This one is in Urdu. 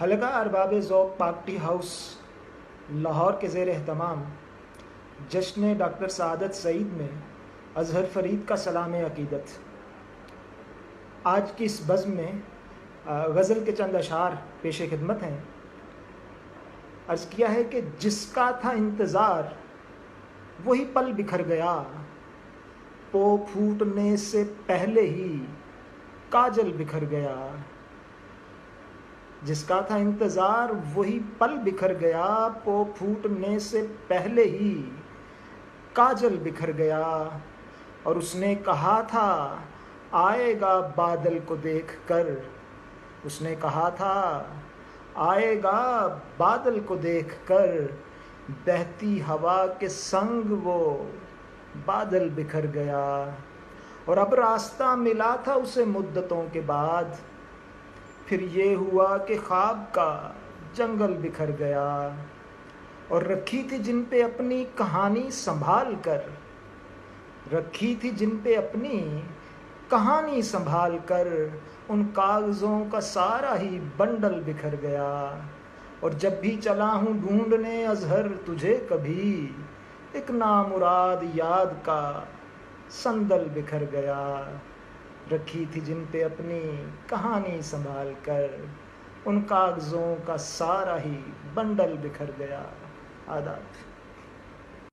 حلقہ ارباب ذوق پارٹی ہاؤس لاہور کے زیر اہتمام جشن ڈاکٹر سعادت سعید میں اظہر فرید کا سلام عقیدت۔ آج کی اس بزم میں غزل کے چند اشعار پیش خدمت ہیں۔ عرض کیا ہے کہ جس کا تھا انتظار وہی پل بکھر گیا، پو پھوٹنے سے پہلے ہی کاجل بکھر گیا۔ جس کا تھا انتظار وہی پل بکھر گیا، پو پھوٹنے سے پہلے ہی کاجل بکھر گیا۔ اور اس نے کہا تھا آئے گا بادل کو دیکھ کر، اس نے کہا تھا آئے گا بادل کو دیکھ کر، بہتی ہوا کے سنگ وہ بادل بکھر گیا۔ اور اب راستہ ملا تھا اسے مدتوں کے بعد، پھر یہ ہوا کہ خواب کا جنگل بکھر گیا۔ اور رکھی تھی جن پہ اپنی کہانی سنبھال کر، رکھی تھی جن پہ اپنی کہانی سنبھال کر، ان کاغذوں کا سارا ہی بنڈل بکھر گیا۔ اور جب بھی چلا ہوں ڈھونڈنے اظہر تجھے کبھی، ایک نامراد یاد کا صندل بکھر گیا۔ رکھی تھی جن پہ اپنی کہانی سنبھال کر، ان کاغذوں کا سارا ہی بنڈل بکھر گیا۔ آداب۔